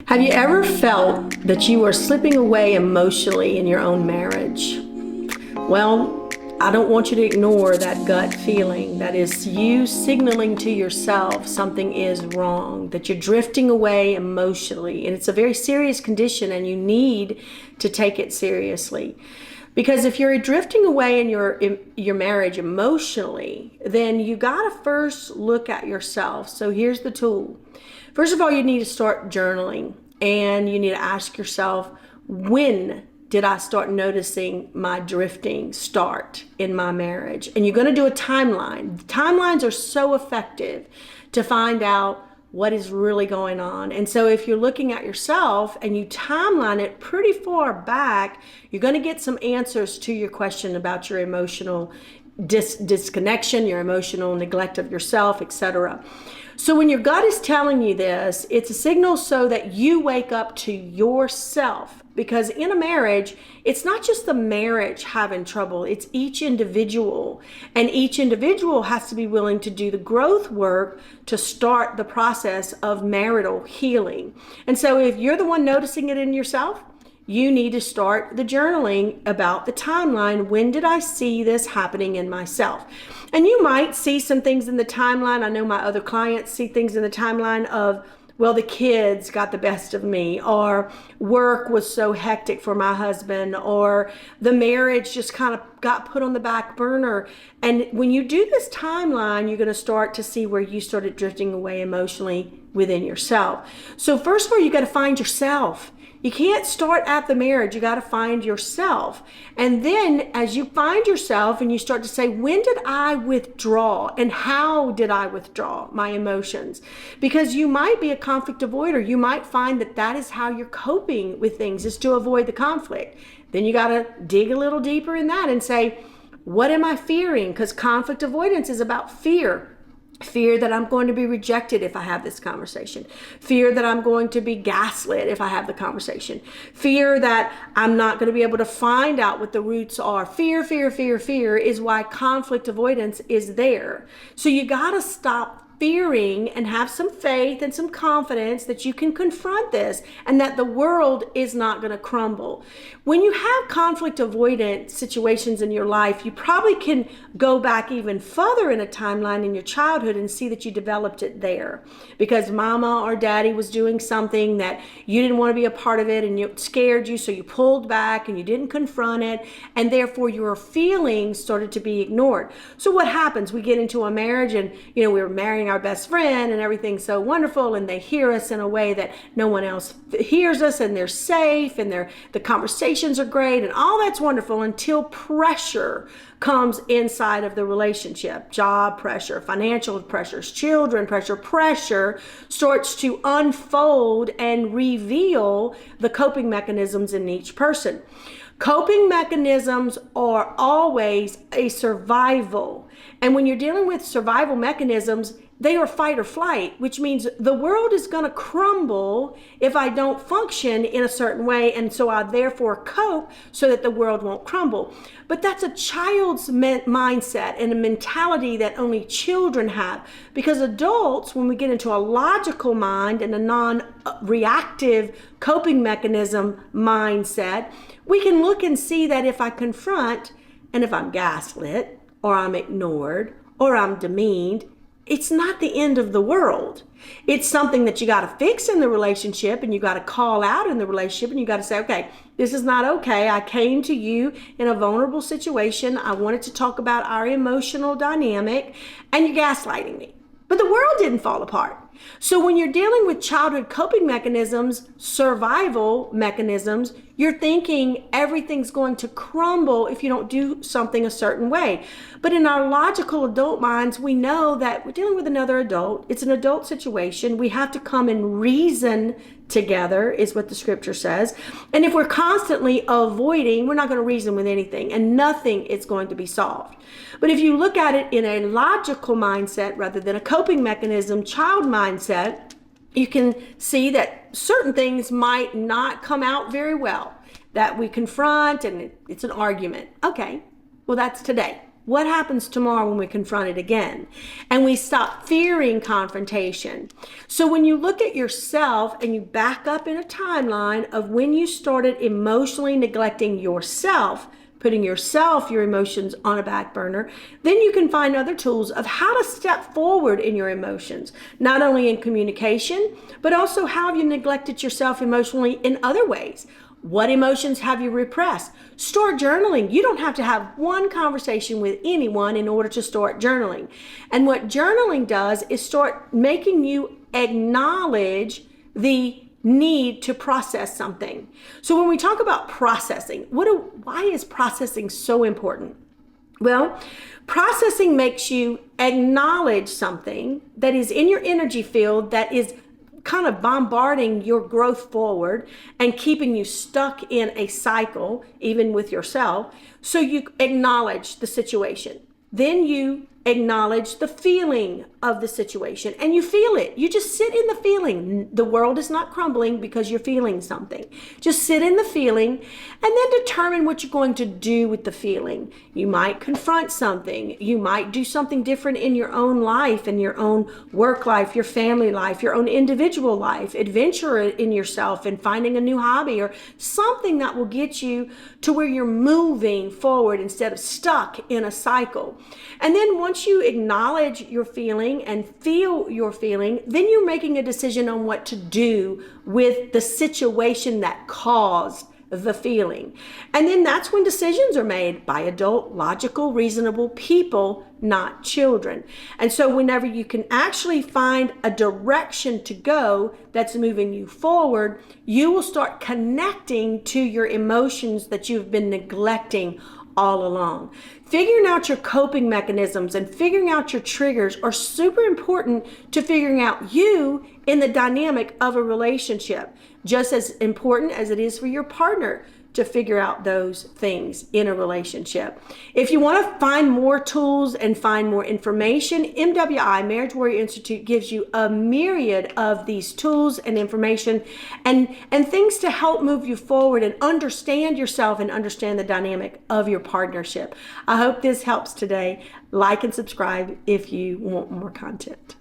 Have you ever felt that you are slipping away emotionally in your own marriage? Well, I don't want you to ignore that gut feeling. That is you signaling to yourself something is wrong, that you're drifting away emotionally. And it's a very serious condition and you need to take it seriously. Because if you're drifting away in your marriage emotionally, then you got to first look at yourself. So here's the tool. First of all, you need to start journaling and you need to ask yourself, when did I start noticing my drifting start in my marriage? And you're going to do a timeline. Timelines are so effective to find out what is really going on. And so if you're looking at yourself and you timeline it pretty far back, you're going to get some answers to your question about your emotional disconnection, your emotional neglect of yourself, etc. So when your gut is telling you this, it's a signal so that you wake up to yourself. Because in a marriage, it's not just the marriage having trouble, it's each individual. And each individual has to be willing to do the growth work to start the process of marital healing. And so if you're the one noticing it in yourself, you need to start the journaling about the timeline. When did I see this happening in myself? And you might see some things in the timeline. I know my other clients see things in the timeline of, well, the kids got the best of me, or work was so hectic for my husband, or the marriage just kind of got put on the back burner. And when you do this timeline, you're going to start to see where you started drifting away emotionally within yourself. So first of all, you got to find yourself. You can't start at the marriage. You got to find yourself. And then as you find yourself and you start to say, when did I withdraw and how did I withdraw my emotions? Because you might be a conflict avoider. You might find that that is how you're coping with things, is to avoid the conflict. Then you got to dig a little deeper in that and say, what am I fearing? Because conflict avoidance is about fear. Fear that I'm going to be rejected if I have this conversation. Fear that I'm going to be gaslit if I have the conversation. Fear that I'm not going to be able to find out what the roots are. Fear is why conflict avoidance is there. So you got to stop fearing and have some faith and some confidence that you can confront this and that the world is not going to crumble. When you have conflict avoidant situations in your life, you probably can go back even further in a timeline in your childhood and see that you developed it there because mama or daddy was doing something that you didn't want to be a part of it and it scared you, so you pulled back and you didn't confront it, and therefore your feelings started to be ignored. So what happens? We get into a marriage and we were marrying our best friend and everything's so wonderful, and they hear us in a way that no one else hears us, and they're safe and the conversations are great and all that's wonderful until pressure comes inside of the relationship. Job pressure, financial pressures, children pressure starts to unfold and reveal the coping mechanisms in each person. Coping mechanisms are always a survival. And when you're dealing with survival mechanisms, they are fight or flight, which means the world is going to crumble if I don't function in a certain way. And so I therefore cope so that the world won't crumble. But that's a child's mindset and a mentality that only children have. Because adults, when we get into a logical mind and a non-reactive coping mechanism mindset, we can look and see that if I confront and if I'm gaslit or I'm ignored or I'm demeaned, it's not the end of the world. It's something that you got to fix in the relationship, and you got to call out in the relationship, and you got to say, okay, this is not okay. I came to you in a vulnerable situation. I wanted to talk about our emotional dynamic, and you're gaslighting me. But the world didn't fall apart. So when you're dealing with childhood coping mechanisms, survival mechanisms, you're thinking everything's going to crumble if you don't do something a certain way. But in our logical adult minds, we know that we're dealing with another adult. It's an adult situation. We have to come and reason together, is what the scripture says. And if we're constantly avoiding, we're not going to reason with anything, and nothing is going to be solved. But if you look at it in a logical mindset rather than a coping mechanism, child mindset, you can see that certain things might not come out very well, that we confront and it's an argument. Okay, well, that's today. what happens tomorrow when we confront it again? And we stop fearing confrontation. So when you look at yourself and you back up in a timeline of when you started emotionally neglecting yourself, putting yourself, your emotions on a back burner, then you can find other tools of how to step forward in your emotions, not only in communication, but also how have you neglected yourself emotionally in other ways. What emotions have you repressed? Start journaling. You don't have to have one conversation with anyone in order to start journaling. And what journaling does is start making you acknowledge the need to process something. So when we talk about processing, why is processing so important? Well, processing makes you acknowledge something that is in your energy field that is kind of bombarding your growth forward and keeping you stuck in a cycle, even with yourself. So you acknowledge the situation. Then you acknowledge the feeling of the situation and you feel it. You just sit in the feeling. The world is not crumbling because you're feeling something. Just sit in the feeling and then determine what you're going to do with the feeling. You might confront something. You might do something different in your own life, in your own work life, your family life, your own individual life, adventure in yourself and finding a new hobby or something that will get you to where you're moving forward instead of stuck in a cycle. And then once you acknowledge your feeling and feel your feeling, then you're making a decision on what to do with the situation that caused the feeling. And then that's when decisions are made by adult, logical, reasonable people, not children. And so whenever you can actually find a direction to go that's moving you forward, you will start connecting to your emotions that you've been neglecting all along. Figuring out your coping mechanisms and figuring out your triggers are super important to figuring out you in the dynamic of a relationship, just as important as it is for your partner to figure out those things in a relationship. If you want to find more tools and find more information, MWI, Marriage Warrior Institute, gives you a myriad of these tools and information and things to help move you forward and understand yourself and understand the dynamic of your partnership. I hope this helps today. Like and subscribe if you want more content.